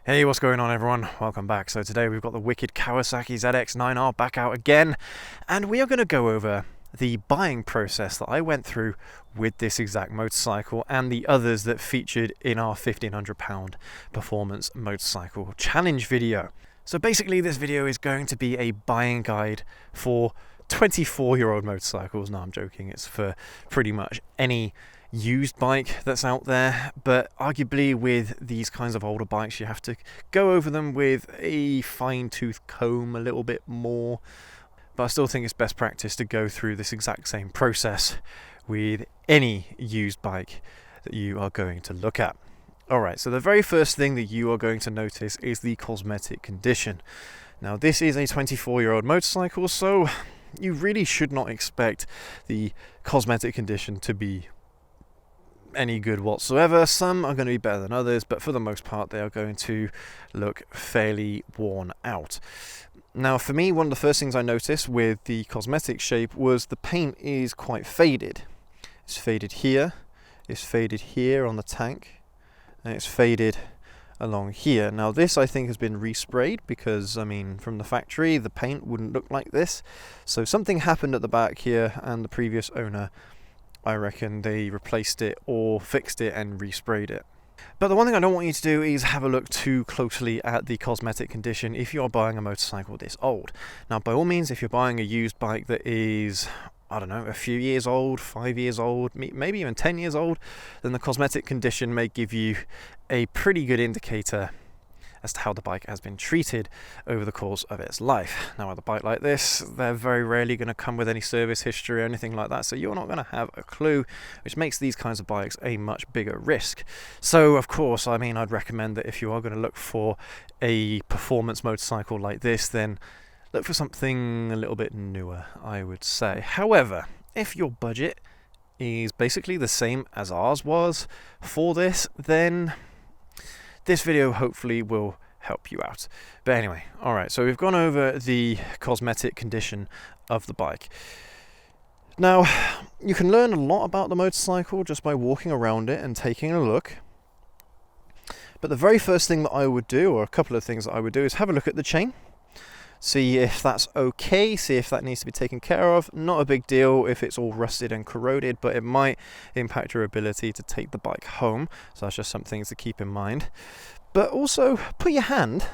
Hey, what's going on everyone? Welcome back. So today we've got the wicked Kawasaki ZX-9R back out again, and we are going to go over the buying process that I went through with this exact motorcycle and the others that featured in our £1,500 performance motorcycle challenge video. So basically this video is going to be a buying guide for 24-year-old motorcycles. No, I'm joking. It's for pretty much any used bike that's out there, but arguably with these kinds of older bikes you have to go over them with a fine-tooth comb a little bit more. But I still think it's best practice to go through this exact same process with any used bike that you are going to look at. Alright, so the very first thing that you are going to notice is the cosmetic condition. Now this is a 24-year-old motorcycle, so you really should not expect the cosmetic condition to be any good whatsoever. Some are going to be better than others, but for the most part they are going to look fairly worn out. Now for me, one of the first things I noticed with the cosmetic shape was the paint is quite faded. It's faded here, it's faded here on the tank, and it's faded along here. Now this I think has been resprayed because, I mean, from the factory the paint wouldn't look like this. So something happened at the back here, and the previous owner, I reckon they replaced it or fixed it and resprayed it. But the one thing I don't want you to do is have a look too closely at the cosmetic condition if you're buying a motorcycle this old. Now by all means, if you're buying a used bike that is, I don't know, a few years old, 5 years old, maybe even 10 years old, then the cosmetic condition may give you a pretty good indicator as to how the bike has been treated over the course of its life. Now with a bike like this, they're very rarely going to come with any service history or anything like that, so you're not going to have a clue, which makes these kinds of bikes a much bigger risk. So of course, I mean, I'd recommend that if you are going to look for a performance motorcycle like this, then look for something a little bit newer, I would say. However, if your budget is basically the same as ours was for this, then this video hopefully will help you out. But anyway, alright, so we've gone over the cosmetic condition of the bike. Now, you can learn a lot about the motorcycle just by walking around it and taking a look. But the very first thing that I would do, or a couple of things that I would do, is have a look at the chain. See if that's okay, see if that needs to be taken care of. Not a big deal if it's all rusted and corroded, but it might impact your ability to take the bike home. So that's just some things to keep in mind. But also, put your hand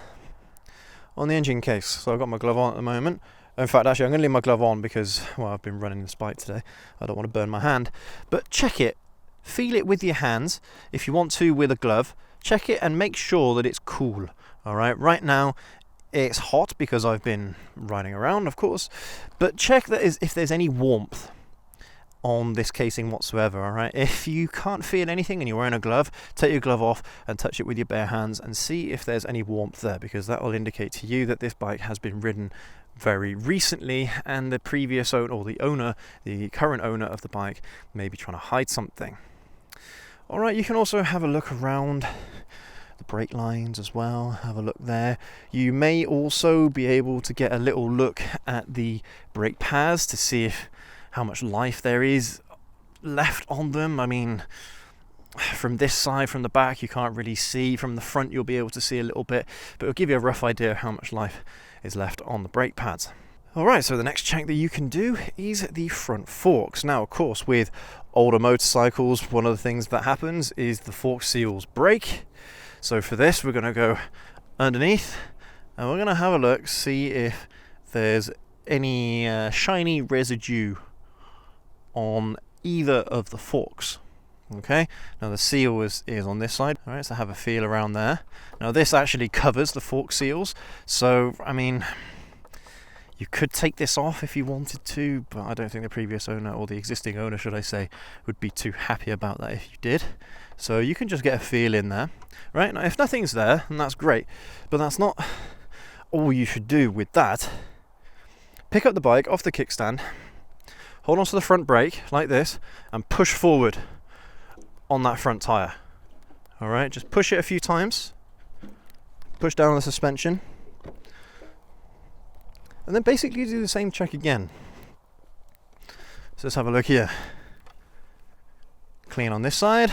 on the engine case. So I've got my glove on at the moment. In fact, actually, I'm going to leave my glove on because, well, I've been running this bike today. I don't want to burn my hand. But check it. Feel it with your hands. If you want to with a glove, check it and make sure that it's cool. Alright, right now, it's hot because I've been riding around, of course, but check that if there's any warmth on this casing whatsoever, alright? If you can't feel anything and you're wearing a glove, take your glove off and touch it with your bare hands and see if there's any warmth there, because that will indicate to you that this bike has been ridden very recently and the previous owner, or the current owner of the bike, may be trying to hide something. Alright, you can also have a look around the brake lines as well, have a look there. You may also be able to get a little look at the brake pads to see how much life there is left on them. I mean, from this side, from the back, you can't really see. From the front, you'll be able to see a little bit, but it'll give you a rough idea of how much life is left on the brake pads. Alright, so the next check that you can do is the front forks. Now, of course, with older motorcycles, one of the things that happens is the fork seals break. So for this, we're going to go underneath and we're going to have a look, see if there's any shiny residue on either of the forks. Okay, now the seal is on this side. Alright, so have a feel around there. Now this actually covers the fork seals, so I mean, you could take this off if you wanted to, but I don't think the previous owner, or the existing owner should I say, would be too happy about that if you did. So you can just get a feel in there. Right, now if nothing's there, then that's great, but that's not all you should do with that. Pick up the bike off the kickstand, hold on to the front brake like this, and push forward on that front tyre. Alright, just push it a few times, push down on the suspension, and then basically do the same check again. So let's have a look here. Clean on this side,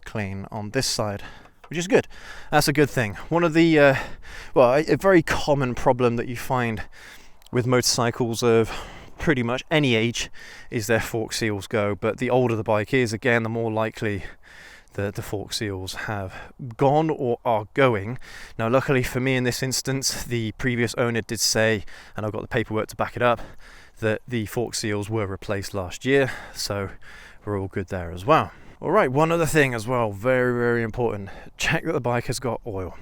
clean on this side. which is good. That's a good thing. One of the, well, a very common problem that you find with motorcycles of pretty much any age is their fork seals go, but the older the bike is, again, the more likely the fork seals have gone or are going. Now luckily for me in this instance, the previous owner did say, and I've got the paperwork to back it up, that the fork seals were replaced last year, so we're all good there as well. Alright, one other thing as well, very, very important. Check that the bike has got oil.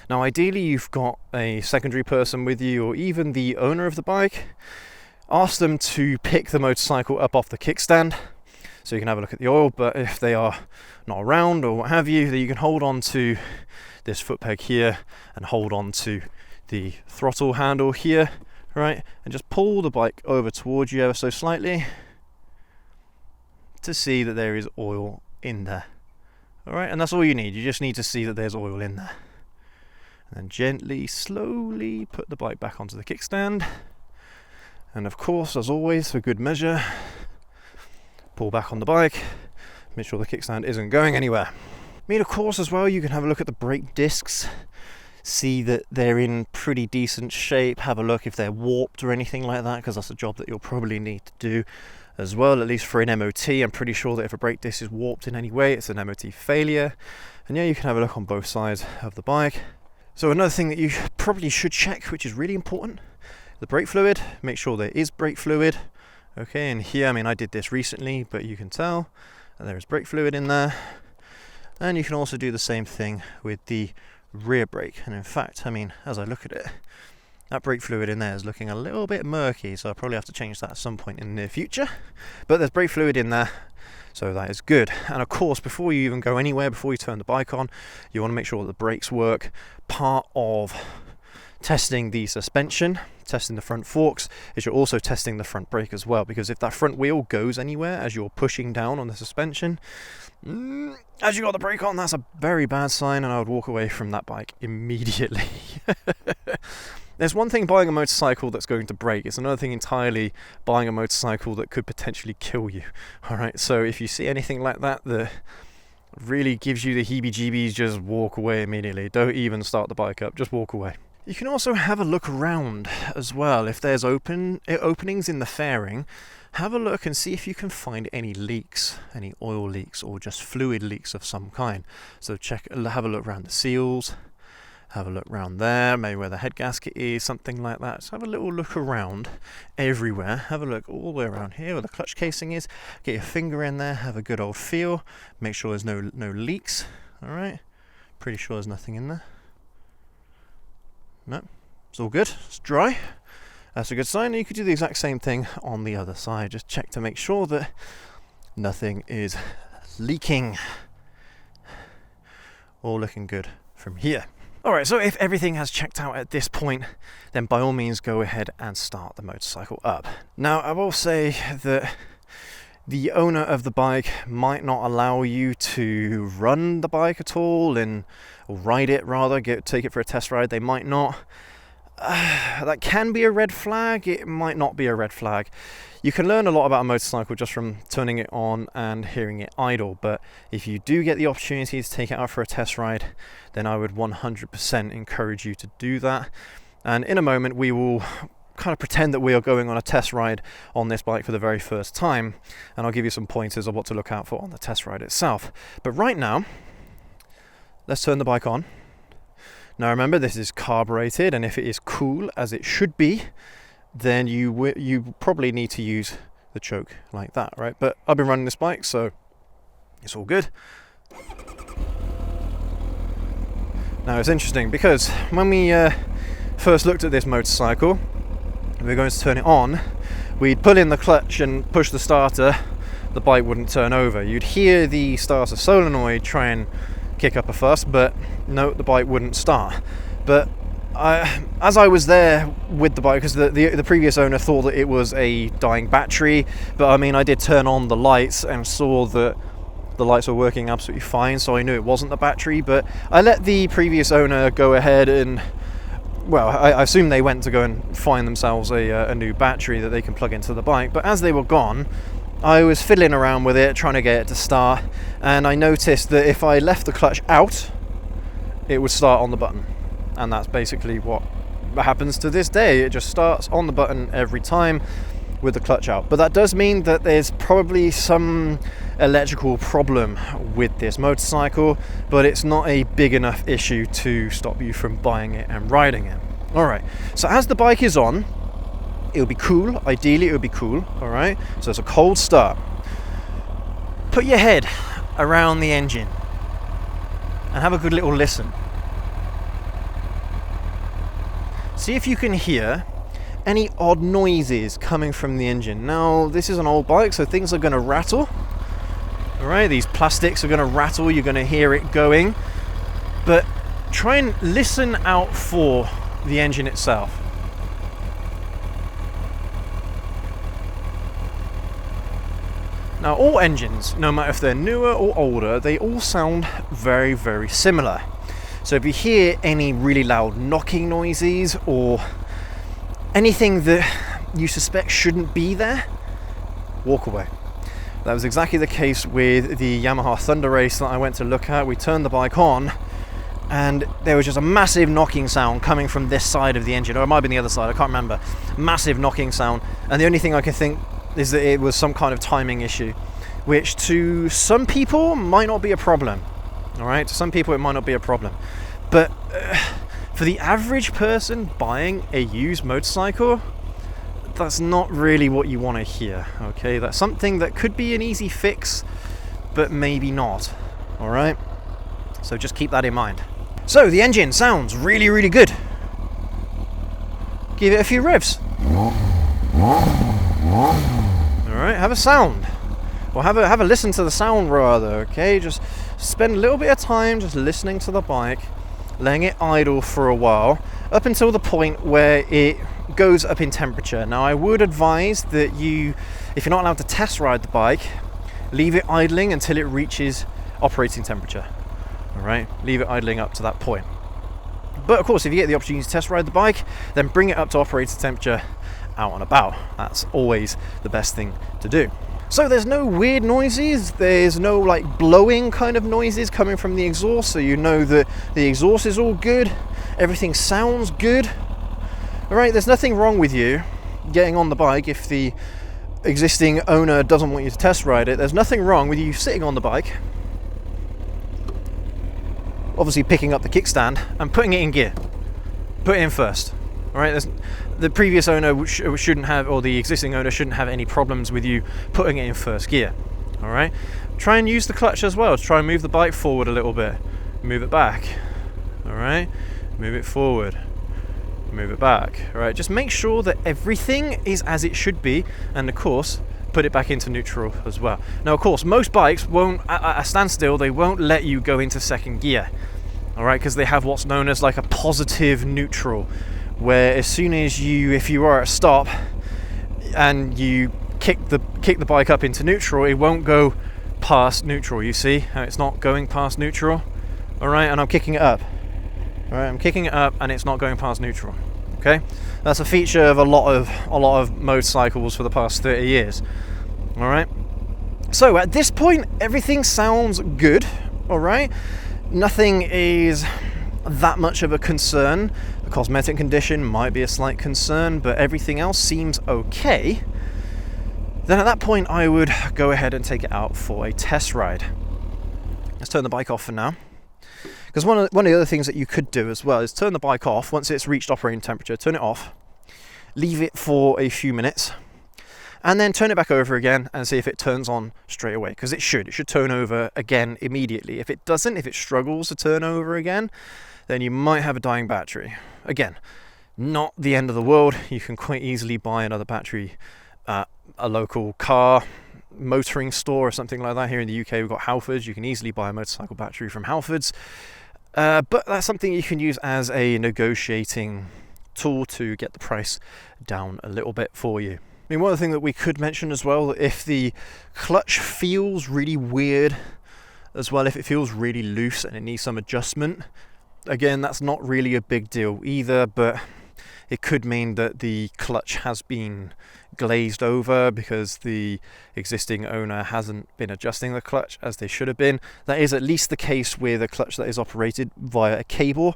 Now ideally you've got a secondary person with you, or even the owner of the bike. Ask them to pick the motorcycle up off the kickstand so you can have a look at the oil, but if they are not around or what have you, then you can hold on to this foot peg here and hold on to the throttle handle here, right, and just pull the bike over towards you ever so slightly to see that there is oil in there. Alright, and that's all you need. You just need to see that there's oil in there. And then gently, slowly put the bike back onto the kickstand. And of course, as always, for good measure, pull back on the bike, make sure the kickstand isn't going anywhere. I mean, of course, as well, you can have a look at the brake discs, see that they're in pretty decent shape, have a look if they're warped or anything like that, because that's a job that you'll probably need to do as well, at least for an MOT. I'm pretty sure that if a brake disc is warped in any way, it's an MOT failure. And yeah, you can have a look on both sides of the bike. So another thing that you probably should check, which is really important, the brake fluid. Make sure there is brake fluid. Okay, and here, I mean, I did this recently, but you can tell that there is brake fluid in there. And you can also do the same thing with the rear brake. And in fact, I mean, as I look at it, that brake fluid in there is looking a little bit murky, so I'll probably have to change that at some point in the near future. But there's brake fluid in there, so that is good. And of course, before you even go anywhere, before you turn the bike on, you want to make sure that the brakes work. Part of testing the suspension, testing the front forks, is you're also testing the front brake as well, because if that front wheel goes anywhere as you're pushing down on the suspension, as you got the brake on, that's a very bad sign, and I would walk away from that bike immediately. There's one thing buying a motorcycle that's going to break. It's another thing entirely buying a motorcycle that could potentially kill you. Alright, so if you see anything like that that really gives you the heebie-jeebies, just walk away immediately. Don't even start the bike up, just walk away. You can also have a look around as well. If there's openings in the fairing, have a look and see if you can find any leaks, any oil leaks or just fluid leaks of some kind. So have a look around the seals. Have a look around there, maybe where the head gasket is, something like that. So have a little look around everywhere. Have a look all the way around here where the clutch casing is. Get your finger in there, have a good old feel. Make sure there's no leaks. Alright, pretty sure there's nothing in there. No, it's all good, it's dry. That's a good sign. You could do the exact same thing on the other side. Just check to make sure that nothing is leaking. All looking good from here. Alright, so if everything has checked out at this point, then by all means go ahead and start the motorcycle up. Now, I will say that the owner of the bike might not allow you to run the bike at all, or ride it rather, take it for a test ride. They might not. That can be a red flag, it might not be a red flag. You can learn a lot about a motorcycle just from turning it on and hearing it idle, but if you do get the opportunity to take it out for a test ride, then I would 100% encourage you to do that. And in a moment we will kind of pretend that we are going on a test ride on this bike for the very first time, and I'll give you some pointers of what to look out for on the test ride itself. But right now, let's turn the bike on. Now remember, this is carbureted, and if it is cool as it should be, then you probably need to use the choke like that, right? But I've been running this bike, so it's all good. Now it's interesting because when we first looked at this motorcycle, we were going to turn it on, we'd pull in the clutch and push the starter, the bike wouldn't turn over. You'd hear the starter solenoid try and kick up a fuss, but no, the bike wouldn't start. But as I was there with the bike, because the previous owner thought that it was a dying battery, but I mean, I did turn on the lights and saw that the lights were working absolutely fine, so I knew it wasn't the battery. But I let the previous owner go ahead and, well, I assume they went to go and find themselves a new battery that they can plug into the bike. But as they were gone, I was fiddling around with it, trying to get it to start, and I noticed that if I left the clutch out it would start on the button. And that's basically what happens to this day. It just starts on the button every time with the clutch out. But that does mean that there's probably some electrical problem with this motorcycle, but it's not a big enough issue to stop you from buying it and riding it. Alright, so as the bike is on, it'll be cool. Ideally it would be cool. Alright, so it's a cold start. Put your head around the engine and have a good little listen. See if you can hear any odd noises coming from the engine. Now, this is an old bike, so things are going to rattle. Alright, these plastics are going to rattle, you're going to hear it going. But try and listen out for the engine itself. Now, all engines, no matter if they're newer or older, they all sound very, very similar. So if you hear any really loud knocking noises or anything that you suspect shouldn't be there, walk away. That was exactly the case with the Yamaha Thunder Race that I went to look at. We turned the bike on and there was just a massive knocking sound coming from this side of the engine, or it might have been the other side, I can't remember. Massive knocking sound, and the only thing I can think is that it was some kind of timing issue, which to some people might not be a problem. Alright, to some people it might not be a problem, but for the average person buying a used motorcycle, that's not really what you want to hear. Okay, that's something that could be an easy fix, but maybe not. Alright, so just keep that in mind. So the engine sounds really, really good. Give it a few revs. Alright, have a sound. Or have a listen to the sound rather, okay? Just spend a little bit of time just listening to the bike, letting it idle for a while, up until the point where it goes up in temperature. Now, I would advise that if you're not allowed to test ride the bike, leave it idling until it reaches operating temperature. Alright, leave it idling up to that point. But of course, if you get the opportunity to test ride the bike, then bring it up to operating temperature out and about. That's always the best thing to do. So there's no weird noises, there's no like blowing kind of noises coming from the exhaust, so you know that the exhaust is all good, everything sounds good. Alright, there's nothing wrong with you getting on the bike if the existing owner doesn't want you to test ride it. There's nothing wrong with you sitting on the bike, obviously picking up the kickstand and putting it in gear. Put it in first. Alright, the previous owner shouldn't have, or the existing owner shouldn't have any problems with you putting it in first gear. Alright, try and use the clutch as well. Try and move the bike forward a little bit. Move it back. Alright, move it forward. Move it back. Alright, just make sure that everything is as it should be, and of course, put it back into neutral as well. Now, of course, most bikes won't, at a standstill, they won't let you go into second gear. Alright, because they have what's known as like a positive neutral, where as soon as if you are at a stop and you kick the bike up into neutral, it won't go past neutral. You see how it's not going past neutral? Alright, and I'm kicking it up. Alright, I'm kicking it up and it's not going past neutral. Okay? That's a feature of a lot of motorcycles for the past 30 years. Alright? So at this point everything sounds good, alright? Nothing is that much of a concern. The cosmetic condition might be a slight concern, but everything else seems okay. Then at that point I would go ahead and take it out for a test ride. Let's turn the bike off for now, because one of the other things that you could do as well is turn the bike off once it's reached operating temperature. Turn it off, leave it for a few minutes, and then turn it back over again and see if it turns on straight away, because it should turn over again immediately. If it doesn't, if it struggles to turn over again, then you might have a dying battery. Again, not the end of the world. You can quite easily buy another battery at a local car motoring store or something like that. Here in the UK we've got Halfords. You can easily buy a motorcycle battery from Halfords, but that's something you can use as a negotiating tool to get the price down a little bit for you. I mean, one other thing that we could mention as well, if the clutch feels really weird as well, if it feels really loose and it needs some adjustment, again, that's not really a big deal either, but It could mean that the clutch has been glazed over because the existing owner hasn't been adjusting the clutch as they should have been. That is at least the case with a clutch that is operated via a cable.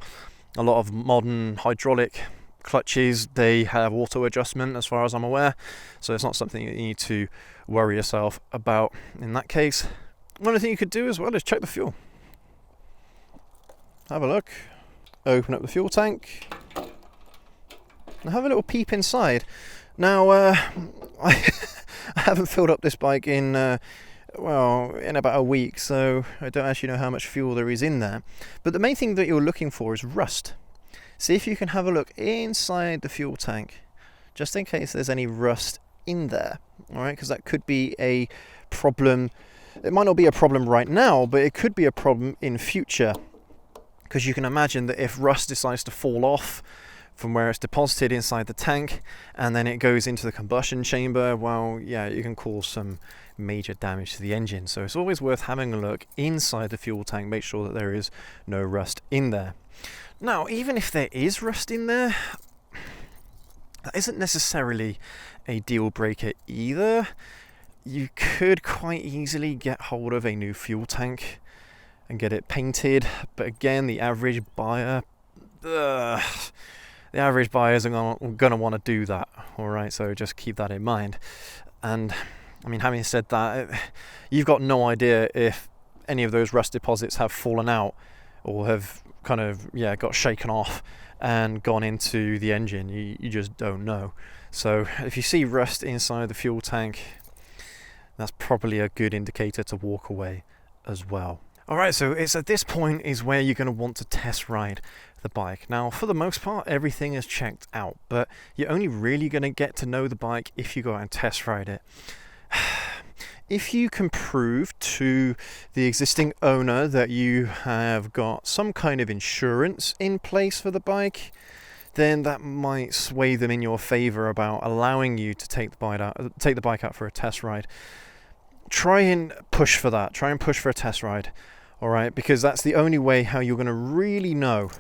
A lot of modern hydraulic clutches, they have auto adjustment as far as I'm aware, so it's not something you need to worry yourself about in that case. One other thing you could do as well is check the fuel. Have a look, open up the fuel tank and have a little peep inside. Now I haven't filled up this bike in about a week, so I don't actually know how much fuel there is in there, but the main thing that you're looking for is rust. See if you can have a look inside the fuel tank just in case there's any rust in there, all right, because that could be a problem. It might not be a problem right now, but it could be a problem in future, because you can imagine that if rust decides to fall off from where it's deposited inside the tank and then it goes into the combustion chamber, well, yeah, you can cause some major damage to the engine. So it's always worth having a look inside the fuel tank, make sure that there is no rust in there. Now, even if there is rust in there, that isn't necessarily a deal breaker either. You could quite easily get hold of a new fuel tank and get it painted, but again, the average buyer isn't going to want to do that, all right? So just keep that in mind. And I mean, having said that, you've got no idea if any of those rust deposits have fallen out or have kind of got shaken off and gone into the engine. You just don't know. So if you see rust inside the fuel tank, that's probably a good indicator to walk away as well. Alright, so it's at this point is where you're going to want to test ride the bike. Now, for the most part, everything is checked out, but you're only really going to get to know the bike if you go out and test ride it. If you can prove to the existing owner that you have got some kind of insurance in place for the bike, then that might sway them in your favor about allowing you to take the bike out for a test ride. Try and push for that. Try and push for a test ride, all right? Because that's the only way how you're going to really know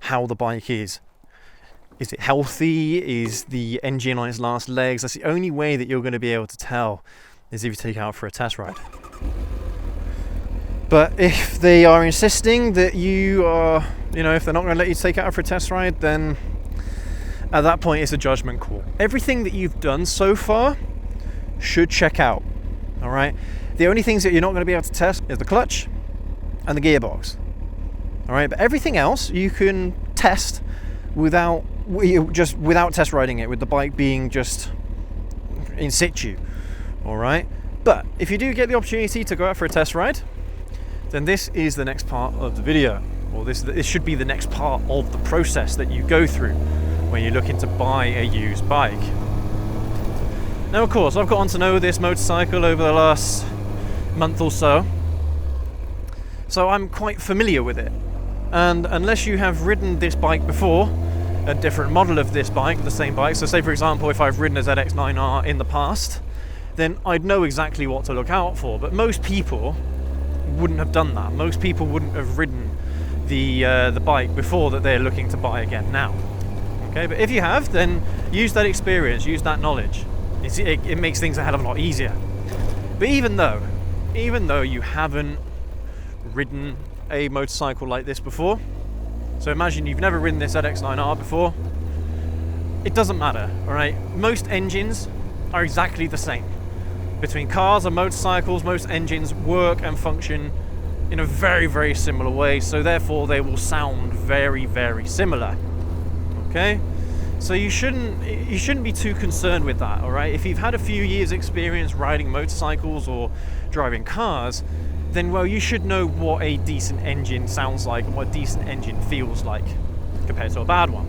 how the bike is. Is it healthy? Is the engine on its last legs? That's the only way that you're going to be able to tell, is if you take it out for a test ride. But if they are insisting that you are, if they're not going to let you take it out for a test ride, then at that point it's a judgment call. Everything that you've done so far should check out, all right? The only things that you're not going to be able to test is the clutch and the gearbox, all right? But everything else you can test without test riding it, with the bike being just in situ. All right, but if you do get the opportunity to go out for a test ride, then this is the next part of the video, or this should be the next part of the process that you go through when you're looking to buy a used bike. Now, of course, I've gotten to know this motorcycle over the last month or so, so I'm quite familiar with it. And unless you have ridden this bike before, a different model of this bike, the same bike, so say for example if I've ridden a ZX-9R in the past, then I'd know exactly what to look out for. But most people wouldn't have done that. Most people wouldn't have ridden the bike before that they're looking to buy again now. Okay, but if you have, then use that experience, use that knowledge. It makes things a hell of a lot easier. But even though you haven't ridden a motorcycle like this before, so imagine you've never ridden this ZX-9R before, it doesn't matter, all right? Most engines are exactly the same. Between cars and motorcycles, most engines work and function in a very, very similar way, so therefore they will sound very, very similar. Okay? So you shouldn't be too concerned with that, all right? If you've had a few years experience riding motorcycles or driving cars, then well, you should know what a decent engine sounds like and what a decent engine feels like compared to a bad one.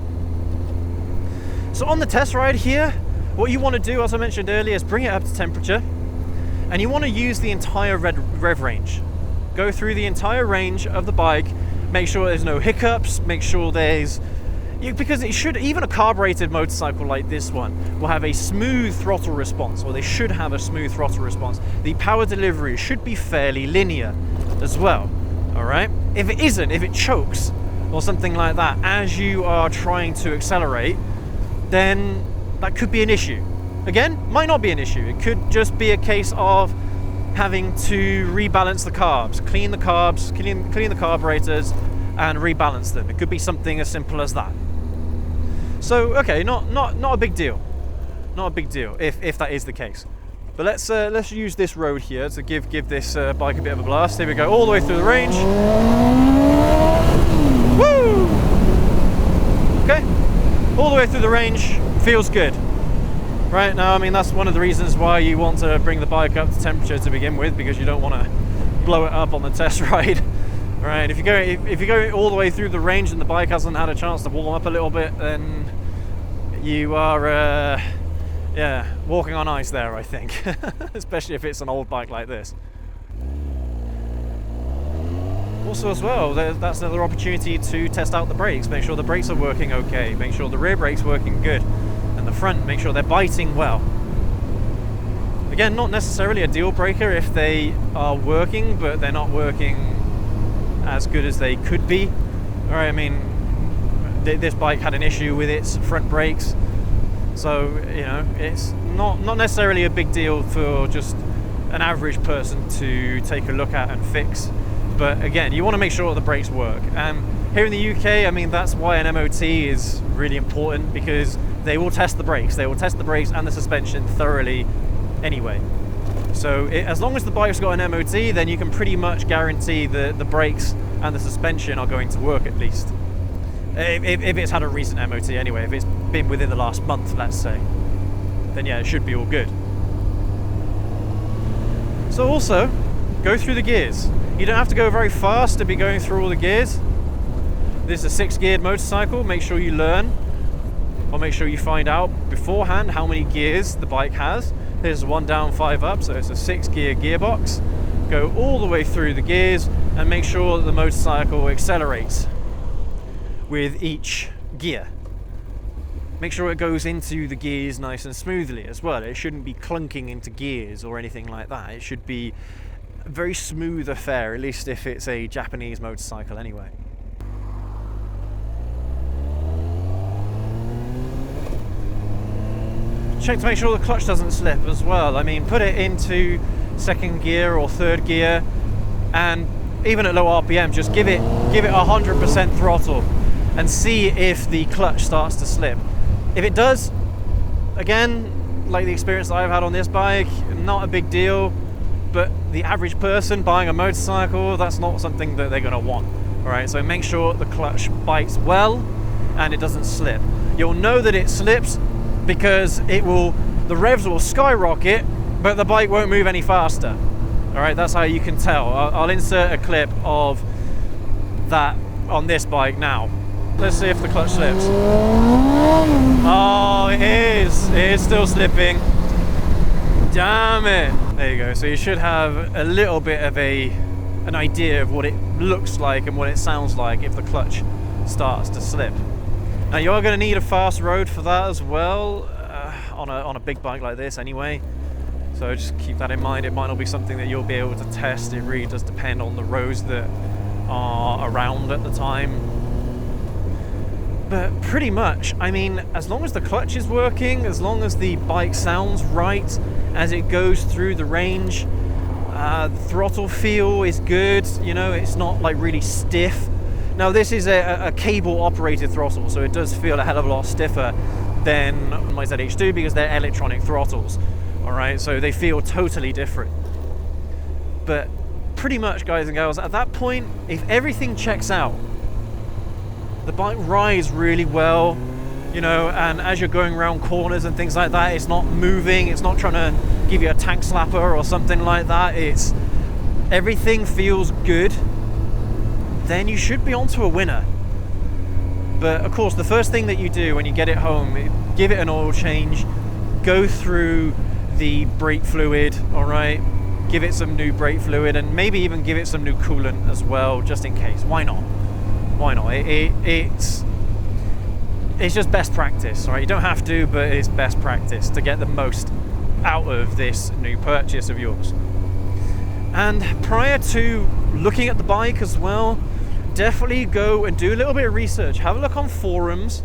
So on the test ride here, what you want to do, as I mentioned earlier, is bring it up to temperature, and you want to use the entire rev range. Go through the entire range of the bike, make sure there's no hiccups, make sure because it should, even a carbureted motorcycle like this one will have a smooth throttle response, or they should have a smooth throttle response. The power delivery should be fairly linear as well, all right? If it isn't, if it chokes or something like that as you are trying to accelerate, then that could be an issue. Again, might not be an issue. It could just be a case of having to rebalance the carbs, clean the carbs, clean the carburetors, and rebalance them. It could be something as simple as that. So, okay, not a big deal. Not a big deal if that is the case. But let's use this road here to give this bike a bit of a blast. Here we go, all the way through the range. Woo! Okay, all the way through the range, feels good. Right now, I mean, that's one of the reasons why you want to bring the bike up to temperature to begin with, because you don't want to blow it up on the test ride. Right, if you go all the way through the range and the bike hasn't had a chance to warm up a little bit, then you are yeah, walking on ice there, I think. Especially if it's an old bike like this. Also as well, that's another opportunity to test out the brakes, make sure the brakes are working okay, make sure the rear brakes working good, and the front, make sure they're biting well. Again, not necessarily a deal breaker if they are working, but they're not working as good as they could be. All right, I mean, this bike had an issue with its front brakes, so you know, it's not necessarily a big deal for just an average person to take a look at and fix. But again, you want to make sure the brakes work. And here in the UK, I mean, that's why an MOT is really important, because they will test the brakes. They will test the brakes and the suspension thoroughly anyway. So as long as the bike's got an MOT, then you can pretty much guarantee that the brakes and the suspension are going to work at least. If it's had a recent MOT anyway, if it's been within the last month, let's say, then yeah, it should be all good. So also, go through the gears. You don't have to go very fast to be going through all the gears. This is a 6-geared motorcycle. Make sure you learn, or make sure you find out beforehand how many gears the bike has. There's 1 down, 5 up, so it's a 6-gear gearbox. Go all the way through the gears and make sure that the motorcycle accelerates with each gear. Make sure it goes into the gears nice and smoothly as well. It shouldn't be clunking into gears or anything like that. It should be a very smooth affair, at least if it's a Japanese motorcycle anyway. Check to make sure the clutch doesn't slip as well. I mean, put it into 2nd gear or 3rd gear, and even at low RPM, just give it 100% throttle and see if the clutch starts to slip. If it does, again, like the experience that I've had on this bike, not a big deal, but the average person buying a motorcycle, that's not something that they're going to want. All right, so make sure the clutch bites well and it doesnn't slip. You'll know that it slips because the revs will skyrocket, but the bike won't move any faster. All right, that's how you can tell. I'll insert a clip of that on this bike now. Let's see if the clutch slips. Oh, it is still slipping. Damn it. There you go. So you should have a little bit of an idea of what it looks like and what it sounds like if the clutch starts to slip. Now you are going to need a fast road for that as well, on a big bike like this anyway. So just keep that in mind. It might not be something that you'll be able to test. It really does depend on the roads that are around at the time. But pretty much, I mean, as long as the clutch is working, as long as the bike sounds right as it goes through the range, the throttle feel is good, you know, it's not like really stiff. Now this is a cable operated throttle, so it does feel a hell of a lot stiffer than my ZH2 because they're electronic throttles. All right, so they feel totally different. But pretty much, guys and girls, at that point, if everything checks out, the bike rides really well, you know, and as you're going around corners and things like that, it's not moving, it's not trying to give you a tank slapper or something like that. Everything feels good, then you should be onto a winner. But of course, the first thing that you do when you get it home, give it an oil change, go through the brake fluid, all right? Give it some new brake fluid and maybe even give it some new coolant as well, just in case. Why not? Why not? It's just best practice, all right? You don't have to, but it's best practice to get the most out of this new purchase of yours. And prior to looking at the bike as well, definitely go and do a little bit of research. Have a look on forums,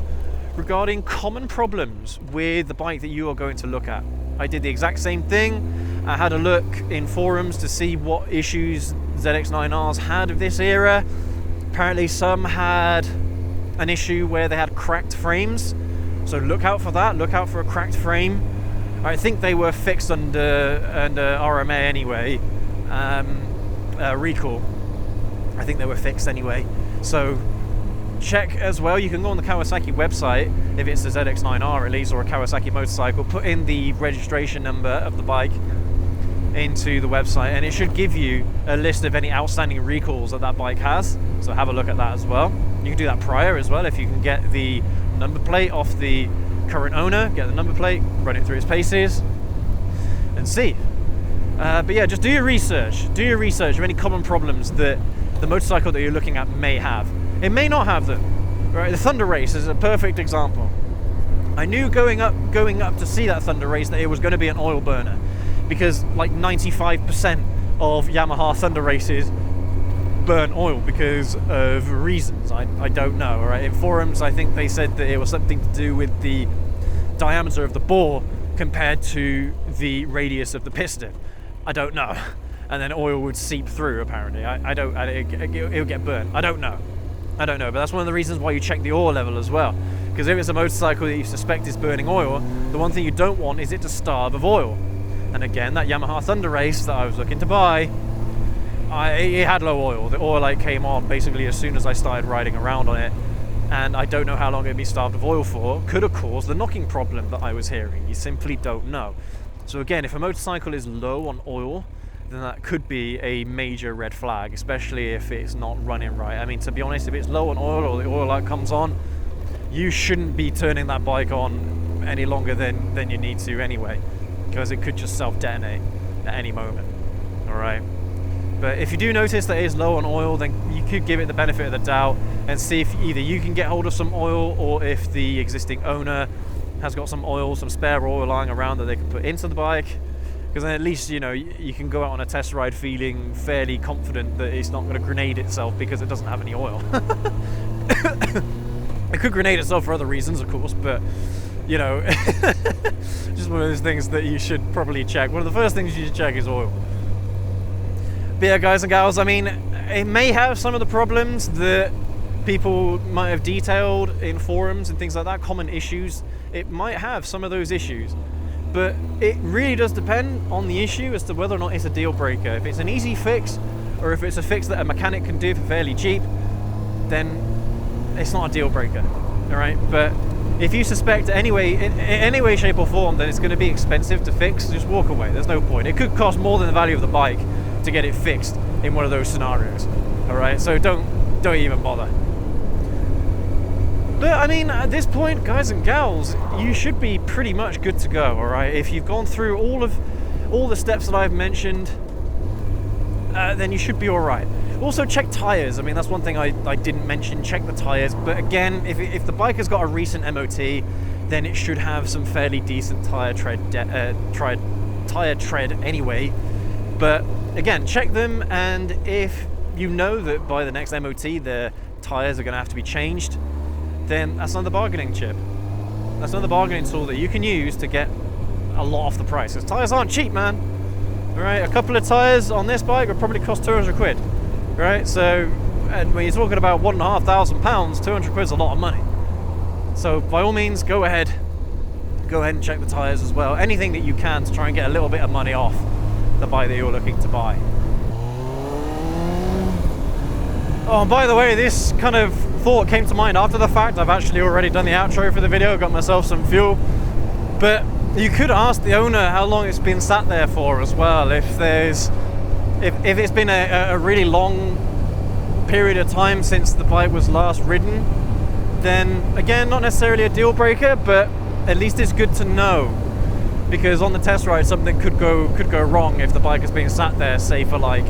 regarding common problems with the bike that you are going to look at. I did the exact same thing. I had a look in forums to see what issues ZX-9Rs had of this era. Apparently some had an issue where they had cracked frames, so look out for that, look out for a cracked frame. I think they were fixed under RMA anyway, recall. I think they were fixed anyway, so check as well. You can go on the Kawasaki website, if it's a ZX-9R release or a Kawasaki motorcycle, put in the registration number of the bike into the website and it should give you a list of any outstanding recalls that that bike has, so have a look at that as well. You can do that prior as well if you can get the number plate off the current owner, get the number plate, run it through its paces and see. But yeah, just do your research of any common problems that the motorcycle that you're looking at may have. It may not have them, right? The Thunder Race is a perfect example. I knew going up to see that Thunder Race that it was going to be an oil burner, because like 95% of Yamaha Thunder Races burn oil because of reasons I don't know. Right? In forums, I think they said that it was something to do with the diameter of the bore compared to the radius of the piston. I don't know. And then oil would seep through. Apparently, it would get burned. I don't know, but that's one of the reasons why you check the oil level as well. Because if it's a motorcycle that you suspect is burning oil, the one thing you don't want is it to starve of oil. And again, that Yamaha Thunder Race that I was looking to buy, it had low oil. The oil light came on basically as soon as I started riding around on it, and I don't know how long it'd be starved of oil for. Could have caused the knocking problem that I was hearing. You simply don't know. So again, if a motorcycle is low on oil, then that could be a major red flag, especially if it's not running right. I mean, to be honest, if it's low on oil or the oil light comes on, you shouldn't be turning that bike on any longer than you need to anyway, because it could just self-detonate at any moment. Alright, but if you do notice that it is low on oil, then you could give it the benefit of the doubt and see if either you can get hold of some oil, or if the existing owner has got some oil, some spare oil lying around that they can put into the bike, because then at least, you know, you can go out on a test ride feeling fairly confident that it's not going to grenade itself because it doesn't have any oil. It could grenade itself for other reasons, of course, but you know, just one of those things that you should probably check. One of the first things you should check is oil. But yeah, guys and gals, I mean, it may have some of the problems that people might have detailed in forums and things like that, common issues. It might have some of those issues, but it really does depend on the issue as to whether or not it's a deal breaker. If it's an easy fix, or if it's a fix that a mechanic can do for fairly cheap, then it's not a deal breaker. All right, but if you suspect in any way, shape or form that it's going to be expensive to fix, just walk away. There's no point. It could cost more than the value of the bike to get it fixed in one of those scenarios. All right, so don't even bother. But I mean, at this point, guys and gals, you should be pretty much good to go. All right, if you've gone through all the steps that I've mentioned, then you should be all right. Also, check tires. I mean, that's one thing I didn't mention. Check the tires. But again, if the bike has got a recent MOT, then it should have some fairly decent tire tread anyway. But again, check them, and if you know that by the next MOT the tires are going to have to be changed, then that's another bargaining chip. That's another bargaining tool that you can use to get a lot off the price. Because tires aren't cheap, man. All right, a couple of tires on this bike would probably cost 200 quid. Right, so, and when you're talking about £1,500, 200 quid is a lot of money. So by all means, go ahead and check the tires as well. Anything that you can to try and get a little bit of money off the bike that you're looking to buy. Oh, and by the way, this kind of thought came to mind after the fact. I've actually already done the outro for the video, got myself some fuel. But you could ask the owner how long it's been sat there for as well. If it's been a really long period of time since the bike was last ridden, then again, not necessarily a deal breaker, but at least it's good to know, because on the test ride something could go wrong if the bike has been sat there, say, for like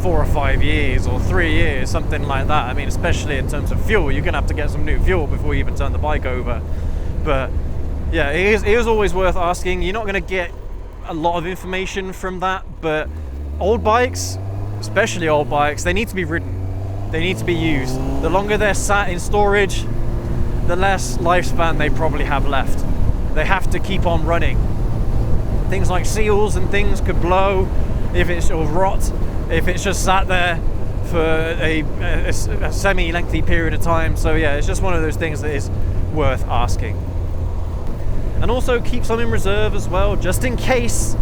4 or 5 years or 3 years, something like that. I mean, especially in terms of fuel, you're gonna have to get some new fuel before you even turn the bike over. But yeah, it is always worth asking. You're not gonna get a lot of information from that, but old bikes, especially old bikes, they need to be ridden. They need to be used. The longer they're sat in storage, the less lifespan they probably have left. They have to keep on running. Things like seals and things could blow if it's, or rot if it's just sat there for a semi-lengthy period of time. So yeah, it's just one of those things that is worth asking. And also keep some in reserve as well, just in case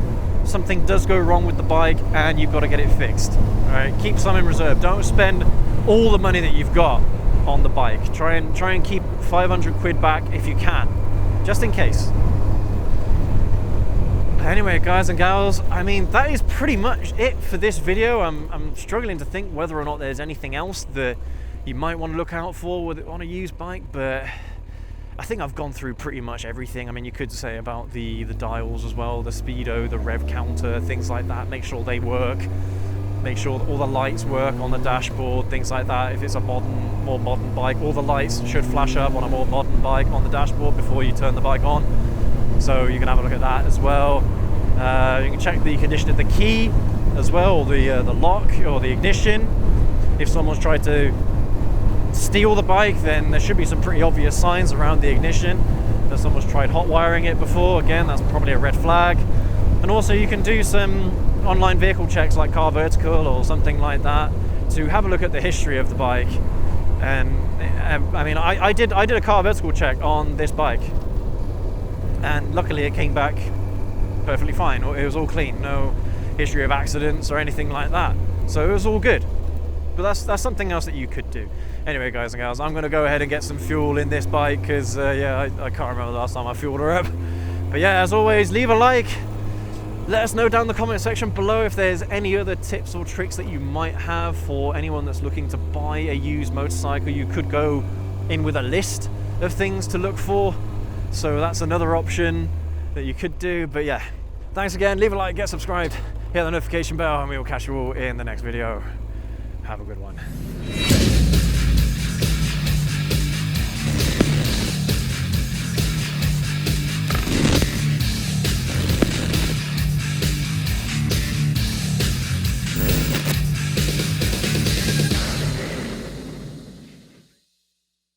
something does go wrong with the bike and you've got to get it fixed. All right, keep some in reserve. Don't spend all the money that you've got on the bike. Try and keep 500 quid back if you can, just in case. Anyway, guys and gals, I mean, that is pretty much it for this video. I'm struggling to think whether or not there's anything else that you might want to look out for on a used bike, but I think I've gone through pretty much everything. I mean, you could say about the dials as well, the speedo, the rev counter, things like that. Make sure they work. Make sure that all the lights work on the dashboard, things like that. If it's a more modern bike, all the lights should flash up on a more modern bike on the dashboard before you turn the bike on. So you can have a look at that as well. You can check the condition of the key as well, or the lock or the ignition. If someone's tried to steal the bike, then there should be some pretty obvious signs around the ignition that someone's tried hot wiring it before. Again, that's probably a red flag. And also you can do some online vehicle checks like Car Vertical or something like that to have a look at the history of the bike. And I mean, I did a Car Vertical check on this bike, and luckily it came back perfectly fine. It was all clean, no history of accidents or anything like that, so it was all good. But that's something else that you could do. Anyway, guys and gals, I'm going to go ahead and get some fuel in this bike because yeah, I can't remember the last time I fueled her up. But yeah, as always, leave a like. Let us know down in the comment section below if there's any other tips or tricks that you might have for anyone that's looking to buy a used motorcycle. You could go in with a list of things to look for, so that's another option that you could do. But yeah, thanks again. Leave a like, get subscribed, hit the notification bell, and we will catch you all in the next video. Have a good one.